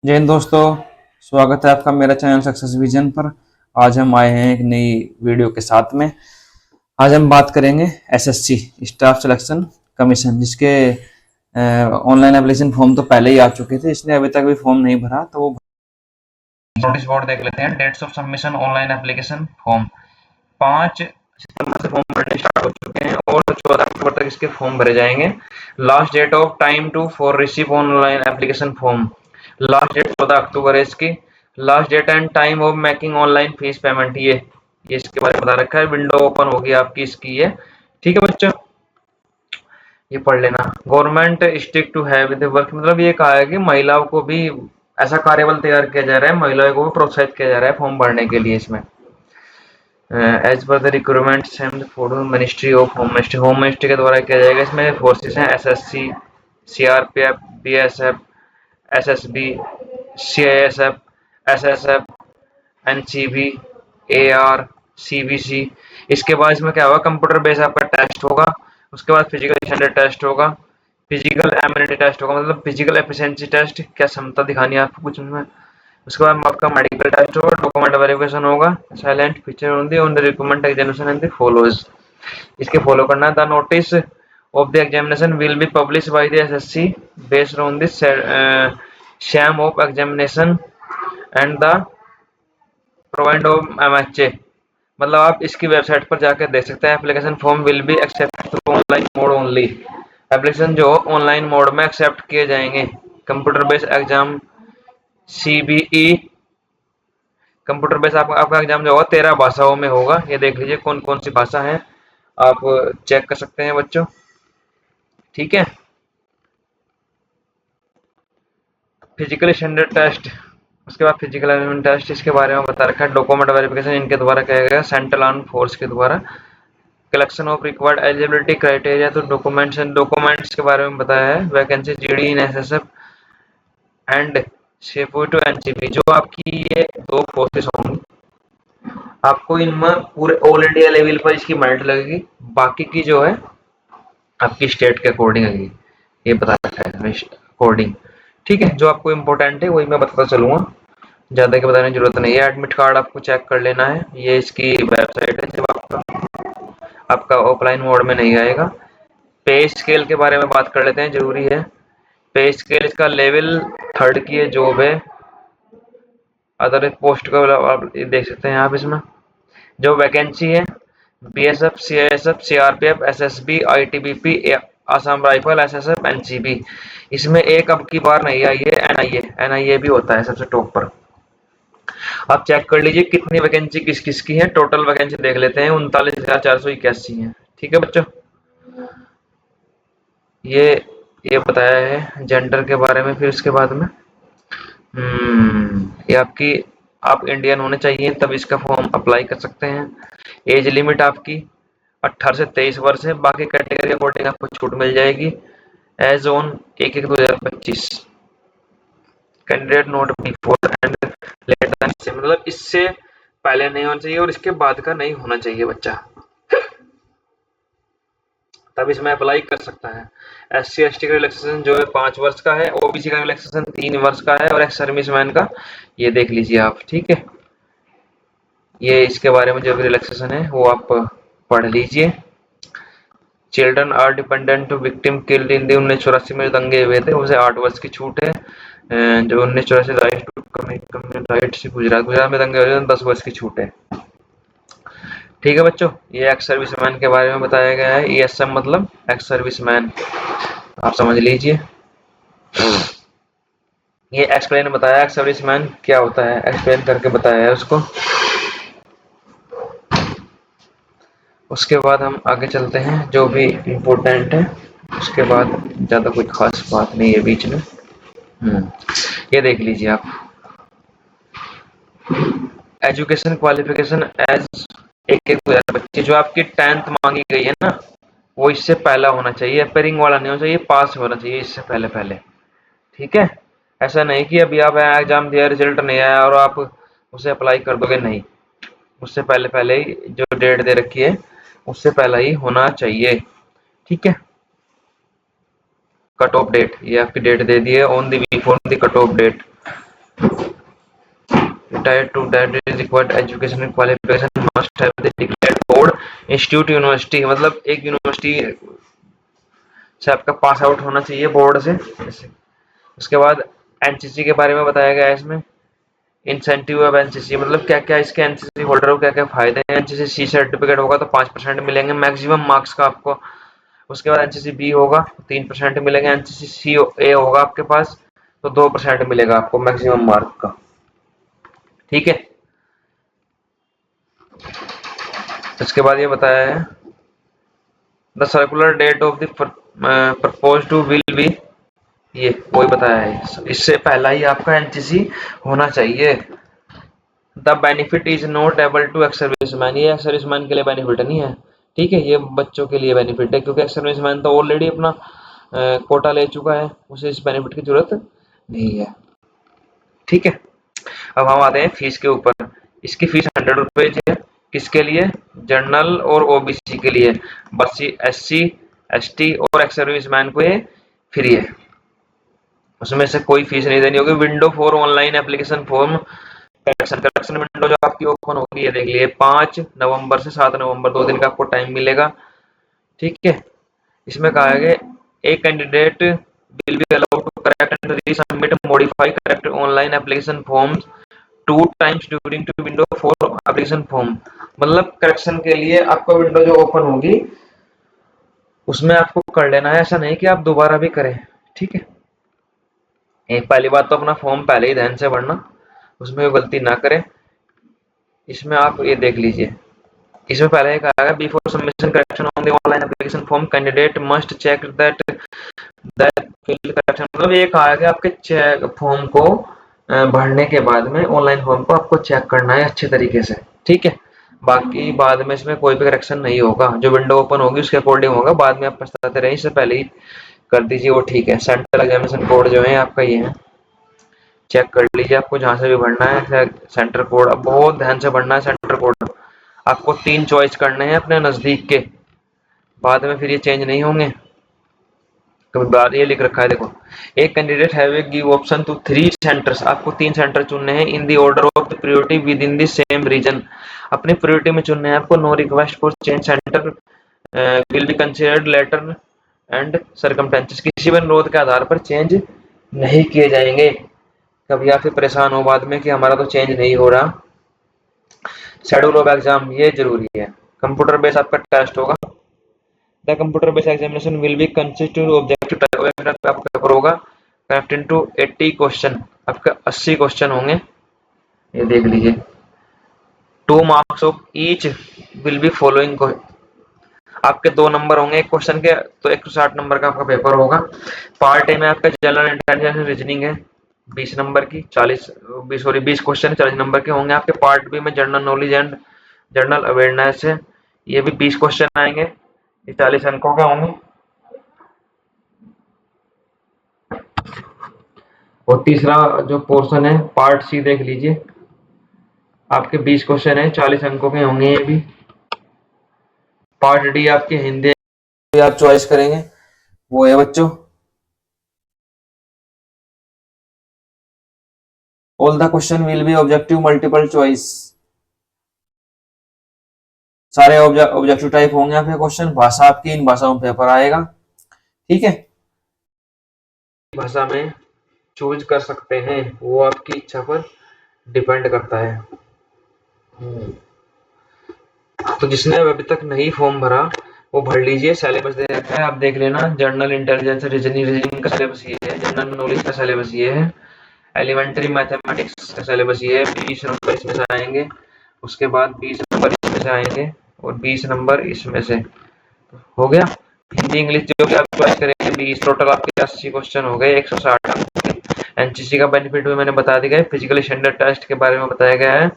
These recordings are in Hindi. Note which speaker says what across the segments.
Speaker 1: जय हिंद दोस्तों। स्वागत है आपका मेरा चैनल सक्सेस विजन पर। आज हम आए हैं एक नई वीडियो के साथ में। आज हम बात करेंगे एसएससी स्टाफ सिलेक्शन कमीशन, जिसके ऑनलाइन एप्लीकेशन फॉर्म तो पहले ही आ चुके थे, इसने अभी तक भी फॉर्म नहीं भरा, तो वो नोटिस बोर्ड देख लेते हैं। Dates of submission online application form 5 सितंबर से फॉर्म भरने स्टार्ट हो चुके हैं और 14 अक्टूबर तक इसके फॉर्म भरे जाएंगे। Last date of time to for receive online application form, last date 14 अक्टूबर है इसकी। Last date and time of making online fees payment, ये इसके बारे में बता रखा है। विंडो ओपन होगी आपकी इसकी, ये ठीक है बच्चों, ये पढ़ लेना। Government stick to have with work, मतलब ये कहा है कि महिलाओं को भी ऐसा कार्यबल तैयार किया जा रहा है, महिलाओं को भी प्रोत्साहित किया जा रहा है फॉर्म भरने के लिए इसमें। एज पर the recruitment for ministry of home ministry के द्वारा किया जाएगा। इसमें फोर्सेस हैं SSC, CRPF, BSF, SSB, CISF, SSF, NCB, AR, CBC. इसके बाद इसमें क्या होगा, कंप्यूटर बेस आपका टेस्ट होगा। उसके बाद फिजिकल स्टैंडर्ड टेस्ट होगा, फिजिकल एबिलिटी टेस्ट होगा, मतलब फिजिकल एफिशिएंसी टेस्ट, क्या क्षमता दिखानी है आपको कुछ में। उसके बाद आपका मेडिकल टेस्ट होगा, डॉक्यूमेंट वेरिफिकेशन होगा, silent feature on the on the recruitment examination and the follows, इसके फॉलो करना। The notice of the examination will be publish by the assessee based on the sham of examination and the provide of MHA, मतलब आप इसकी वेबसाइट पर जाकर देख सकते हैं। Application form will be accept through online mode only, application जो ऑनलाइन मोड में एक्सेप्ट किए जाएंगे। Computer based exam CBE, computer based आपका एग्जाम जो होगा 13 भाषाओं में होगा। ये देख लीजिए कौन कौन सी भाषा है, आप चेक कर सकते हैं बच्चों, ठीक है। फिजिकल स्टैंडर्ड टेस्ट, उसके बाद फिजिकल एलिमेंट टेस्ट, इसके बारे में बता रखा है। डॉक्यूमेंट वेरिफिकेशन इनके द्वारा किया गया सेंट्रल आर्म फोर्स के द्वारा। Collection of required eligibility criteria, तो डॉक्यूमेंट्स के बारे में बताया है। Vacancy GD in SSF and शेफू टू एनसीबी, जो आपकी ये दो फोर्सेस होंगी, आपको इनमें पूरे ऑल इंडिया लेवल पर इसकी मेरिट लगेगी। बाकी की जो है आपकी स्टेट के अकॉर्डिंग है, ये बता रखा है अकॉर्डिंग, ठीक है। जो आपको इम्पोर्टेंट है वही मैं बताता चलूंगा, ज्यादा के बताने की जरूरत नहीं है। एडमिट कार्ड आपको चेक कर लेना है, ये इसकी वेबसाइट है। जब आपका ऑफलाइन मोड में नहीं आएगा। पे स्केल के बारे में बात कर लेते हैं, जरूरी है। पे स्केल इसका लेवल 3 की है जॉब है। अदर पोस्ट का आप देख सकते हैं आप इसमें। जो वैकेंसी है BSF, CISF, CRPF, SSB, ITBP, Assam rifle, SSF, NCB. इसमें एक अब की बार नहीं आई है एनआईए, एनआईए भी होता है सबसे टॉप पर। आप चेक कर लीजिए कितनी वैकेंसी किस किस की है। टोटल वैकेंसी देख लेते हैं, 39,481 है, ठीक है बच्चों। ये ये बताया है जेंडर के बारे में। फिर उसके बाद में ये आपकी, आप इंडियन होने चाहिए तब इसका फॉर्म अप्लाई कर सकते हैं। एज लिमिट आपकी 18 से 23 वर्ष है। बाकी कैटेगरी अकॉर्डिंग आपको छूट मिल जाएगी। Age on 1/1/2025, candidate note before and later than से, मतलब इससे पहले नहीं होना चाहिए और इसके बाद का नहीं होना चाहिए बच्चा, तब इसमें अप्लाई कर सकता है। एससी एसटी का रिलैक्सेशन जो है 5 वर्ष का है, ओबीसी का रिलैक्सेशन 3 वर्ष का है और एक्स सर्विसमैन का ये देख लीजिए आप, ठीक है। ये इसके बारे में जो भी रिलैक्सेशन है वो आप पढ़ लीजिए। Children are dependent victim killed in the 1984 में दंगे हुए थे, उसे 8 वर्ष की छूट है। जो 1984 राइट से गुजरात में दंगे हुए थे 10 वर्ष की छूट है, ठीक है बच्चों। ये एक्स सर्विसमैन के बारे में बताया गया है। ईएसएम मतलब एक्स सर्विसमैन, आप समझ लीजिए। ये एक्सप्लेन बताया एक्स सर्विसमैन क्या होता है, एक्सप्लेन करके बताया है उसको। उसके बाद हम आगे चलते हैं जो भी इम्पोर्टेंट है। उसके बाद ज़्यादा कोई खास बात नहीं है बीच में। ये देख लीजिए आप, एजुकेशन क्वालिफिकेशन एज 1/1/2025, जो आपकी 10th मांगी गई है ना, वो इससे पहला होना चाहिए। अपेयरिंग वाला नहीं होना चाहिए, पास होना चाहिए इससे पहले पहले, ठीक है। ऐसा नहीं कि अभी आप एग्जाम दिया, रिजल्ट नहीं आया और आप उसे अप्लाई कर दोगे, नहीं। उससे पहले पहले ही जो डेट दे रखी है उससे पहले ही होना चाहिए, ठीक है। कट ऑफ डेट, ये आपकी डेट दे दी है, on the before the cut off date, Tier 2 that is required education and qualification must have the declared board institute university, मतलब एक यूनिवर्सिटी से आपका पास आउट होना चाहिए बोर्ड से। उसके बाद एनसीसी के बारे में बताया गया है इसमें। इंसेंटिव ऑफ एनसीसी, मतलब क्या क्या इसके एनसीसी होल्डर को क्या क्या फायदे हैं। एनसीसी सी सर्टिफिकेट होगा तो 5% मिलेंगे मैक्सिमम मार्क्स का आपको। उसके बाद एनसीसी बी होगा 3% मिलेंगे। एनसीसी सी ए होगा आपके पास तो 2% मिलेगा आपको मैक्सिमम मार्क का। ठीक है, इसके बाद ये बताया है the circular date of the propose to will be, ये वही बताया है, इससे पहला ही आपका एनसीसी होना चाहिए। The benefit is not able to ex serviceman, ये एक्स सर्विसमैन के लिए बेनिफिट नहीं है। ठीक है, ये बच्चों के लिए बेनिफिट है क्योंकि एक्स सर्विसमैन तो ऑलरेडी अपना कोटा ले चुका है, उसे इस बेनिफिट की जरूरत नहीं है। ठीक है, अब हम आते हैं फीस के ऊपर। इसकी फीस 100 रुपीज है। किसके लिए? जनरल और ओबीसी के लिए। बाकी एससी एसटी और एक्स सर्विसमैन को ये फ्री है, उसमें से कोई फीस नहीं देनी होगी। Window for online application form correction window जो आपकी ओपन होगी, ये देख लिए 5 नवंबर से 7 नवंबर 2 दिन का आपको टाइम मिलेगा। ठीक है, इसमें कहा है कि एक candidate will be allowed to correct and resubmit modify correct online application forms 2 times during to window for application form, मतलब करेक्शन के लिए आपको विंडो जो ओपन होगी उसमें आपको कर लेना है, ऐसा नहीं कि आप दोबारा भी करें। ठीक है, एक पहली बात तो अपना फॉर्म पहले ही ध्यान से भरना, उसमें कोई गलती ना करें। इसमें आप ये देख लीजिए, इसमें पहले एक आएगा before submission correction on the online application form candidate must check that that field correction, मतलब ये कहा है कि आपके चेक फॉर्म को भरने के बाद में ऑनलाइन फॉर्म को आपको चेक करना है अच्छे तरीके से। ठीक है, बाकी बाद में इसमें कोई भी करेक्शन नहीं होगा, जो विंडो ओपन होगी उसके अकॉर्डिंग होगा, बाद में आप पछताते रहे, इससे पहले ही कर दीजिए वो ठीक है। सेंट्रल एग्जामिनेशन कोड जो है आपका ये है, चेक कर लीजिए आपको जहां से भी भरना है सेंटर कोड। अब बहुत ध्यान से भरना है सेंटर कोड, आपको 3 चॉइस करने हैं अपने नजदीक के, बाद में फिर ये चेंज नहीं होंगे। कभी बार ये लिख रखा है देखो, एक candidate have a give option to 3 centres, आपको 3 सेंटर चुनने हैं in the order of the priority within the same region, अपनी प्रायोरिटी में चुनने हैं आपको। No request for change centre will be considered later and circumstances, किसी भी अनुरोध के आधार पर चेंज नहीं किए जाएंगे। कभी आप फिर परेशान हो बाद में कि हमारा तो चेंज नहीं हो रहा। शेड्यूल ऑफ एग्जाम ये जरूरी है, कंप्यूटर बेस्ड आपका टेस्ट होगा। The computer based examination will be consist objective type आपका पेपर होगा, कनेक्टिंग टू 80 क्वेश्चन, आपका 80 क्वेश्चन होंगे, ये देख लीजिए। 2 marks of each will be following, आपके 2 नंबर होंगे एक क्वेश्चन के, तो 160 नंबर का आपका पेपर होगा। पार्ट ए में आपका जनरल इंटेलिजेंस रीजनिंग है 20 नंबर की, 20 क्वेश्चन 40 नंबर के होंगे आपके। पार्ट बी में general knowledge and general awareness है, ये भी 20 क्वेश्चन आएंगे, ये 40 अंकों के होंगे। और तीसरा जो पोर्शन है पार्ट सी देख लीजिए, आपके 20 क्वेश्चन है 40 अंकों के होंगे ये भी। पार्ट डी आपकी हिंदी आप चॉइस करेंगे वो है बच्चों, all the question will be objective multiple choice, सारे ऑब्जेक्टिव टाइप होंगे आपके क्वेश्चन। भाषा आपकी इन भाषाओं में पेपर आएगा। ठीक है, भाषा में चूज कर सकते हैं, वो आपकी इच्छा पर डिपेंड करता है। तो जिसने अभी तक नहीं फॉर्म भरा वो भर लीजिए, सिलेबस दे रखा है आप देख लेना। जनरल इंटेलिजेंस रीजनिंग का सिलेबस ये है, जनरल नॉलेज का सिलेबस ये है, एलिमेंट्री मैथमेटिक्स का सिलेबस ये है। 20 नंबर इसमें से आएंगे, उसके बाद 20 नंबर इसमें से आएंगे और 20 नंबर इसमें से हो गया। हिंदी इंग्लिश जो भी आप चॉइस करेंगे 20, टोटल आपके 80 क्वेश्चन हो गए 160 अंक। एनसीसी का बेनिफिट भी मैंने बता दिया है। फिजिकल स्टैंडर्ड टेस्ट के बारे में बताया गया है,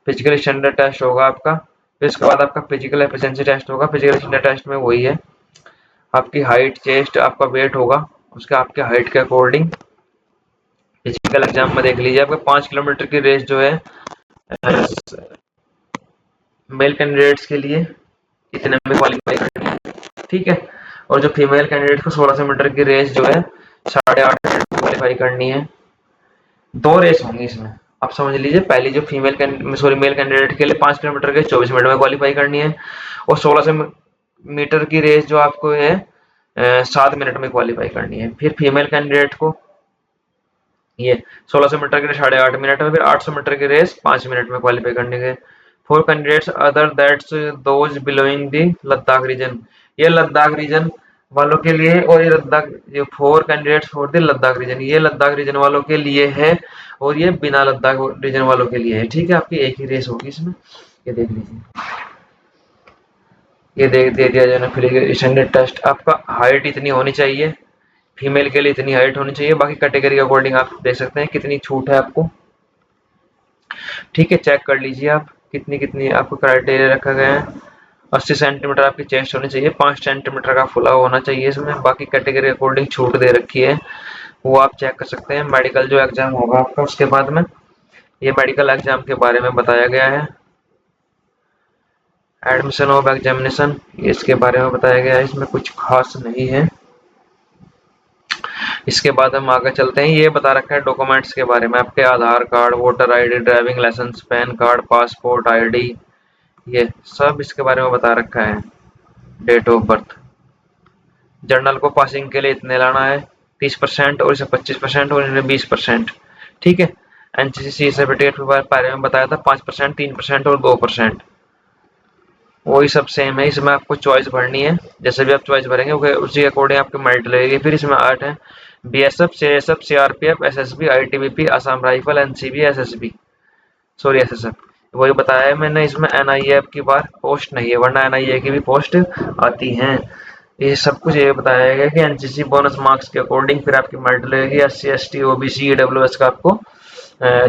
Speaker 1: फिजिकल स्टैंडर्ड टेस्ट होगा आपका। फिर इसके बाद आपका फिजिकल एफिशिएंसी टेस्ट होगा। फिजिकल स्टैंडर्ड टेस्ट में वही है, आपकी हाइट चेस्ट आपका वेट होगा, उसके आपके हाइट के अकॉर्डिंग। फिजिकल एग्जाम में देख लीजिए आपका 5 किलोमीटर की रेस जो है मेल कैंडिडेट्स के लिए इतने में क्वालिफाई करनी है। ठीक है, और जो फीमेल कैंडिडेट को 1600 मीटर की रेस जो है 850 क्वालिफाई करनी है। दो रेस होंगी इसमें। आप समझ लीजिए, पहली जो मेल कैंडिडेट के लिए 5 किलोमीटर के 24 मिनट में क्वालिफाई करनी है, और 1600 मीटर की रेस जो आपको है 7 मिनट में क्वालिफाई करनी है। फिर फीमेल कैंडिडेट को ये 1600 मीटर की रेस 8.5 मिनट में, फिर 800 मीटर की रेस 5 मिनट में क्वालिफाई करने के। For candidates other that's those belonging the Ladakh region, ये लद्दाख रीजन वालों के लिए है, और ये for candidates for the Ladakh region, ये लद्दाख रीजन वालों के लिए है, और ये बिना लद्दाख रीजन वालों के लिए है। ठीक है, आपकी एक ही रेस होगी इसमें। ये देख लीजिए, ये दे दिया जाए ना। फिर स्टैंडर्ड टेस्ट, आपका हाइट इतनी होनी चाहिए, फीमेल के लिए इतनी हाइट होनी चाहिए, बाकी कैटेगरी के अकॉर्डिंग आप देख सकते हैं कितनी छूट है आपको। ठीक है, चेक कर लीजिए आप कितनी कितनी आपको क्राइटेरिया रखा गया है। 80 सेंटीमीटर आपकी चेस्ट होनी चाहिए, 5 सेंटीमीटर का फुला होना चाहिए इसमें, बाकी कैटेगरी के अकॉर्डिंग छूट दे रखी है, वो आप चेक कर सकते हैं। मेडिकल जो एग्जाम होगा आपका उसके बाद में, ये मेडिकल एग्जाम के बारे में बताया गया है। एडमिशन ऑफ एग्जामिनेशन, इसके बारे में बताया गया है, इसमें कुछ खास नहीं है। इसके बाद हम आगे चलते हैं। ये बता रखा है डॉक्यूमेंट्स के बारे में, आपके Aadhaar card, voter ID, driving licence, PAN card, passport, ID, ये सब इसके बारे में बता रखा है। डेट ऑफ बर्थ, जर्नल को पासिंग के लिए इतने लाना है 30%, और इसे 25% और इन्हें 20%। ठीक है, एनसीसी सर्टिफिकेट के बारे में बताया था 5%, 3% और 2%। वही सब सेम है, इसमें आपको चॉइस भरनी है, जैसे भी आप चॉइस भरेंगे उसी अकॉर्डिंग आपकी मेरिट लगेगी। फिर इसमें 8 है, BSF, CSF, CRPF, SSB, ITBP, Assam rifle, NCB, SSB, sorry SSF. वही बताया है मैंने, इसमें एनआईए की बार पोस्ट नहीं है, वरना एनआईए की भी पोस्ट आती हैं। ये सब कुछ ये बताया गया कि एनसीसी बोनस मार्क्स के अकॉर्डिंग फिर आपकी मेरिट लगेगी। एससी, एसटी, ओबीसी, ईडब्ल्यूएस का आपको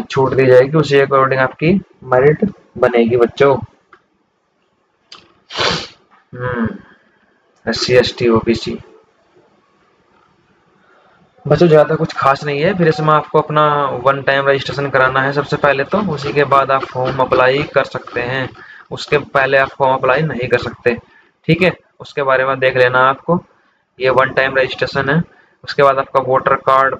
Speaker 1: छूट दी जाएगी, उसी अकॉर्डिंग आपकी मेरिट बनेगी बच्चों। एससी, एसटी, ओबीसी बच्चों, ज़्यादा कुछ खास नहीं है। फिर इसमें आपको अपना वन टाइम रजिस्ट्रेशन कराना है सबसे पहले तो, उसी के बाद आप फॉर्म अप्लाई कर सकते हैं, उसके पहले आप फॉर्म अप्लाई नहीं कर सकते। ठीक है, उसके बारे में देख लेना आपको। ये वन टाइम रजिस्ट्रेशन है। उसके बाद आपका voter card,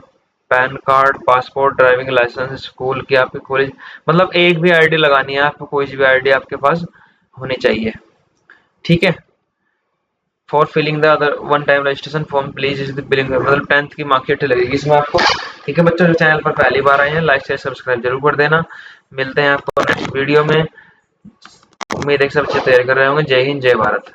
Speaker 1: PAN card, passport, driving licence, school की आपकी कॉलेज, मतलब एक भी आईडी लगानी है आपको, कोई भी आईडी आपके पास होनी चाहिए। ठीक है, for filling the other one time registration form please is the billing, मतलब 10th की मार्कशीट लगेगी इसमें आपको। ठीक है बच्चों, जो चैनल पर पहली बार आए हैं लाइक शेयर सब्सक्राइब जरूर कर देना। मिलते हैं आपको नेक्स्ट वीडियो में। उम्मीद है सब अच्छे तैयारी कर रहे होंगे। जय हिंद, जय भारत।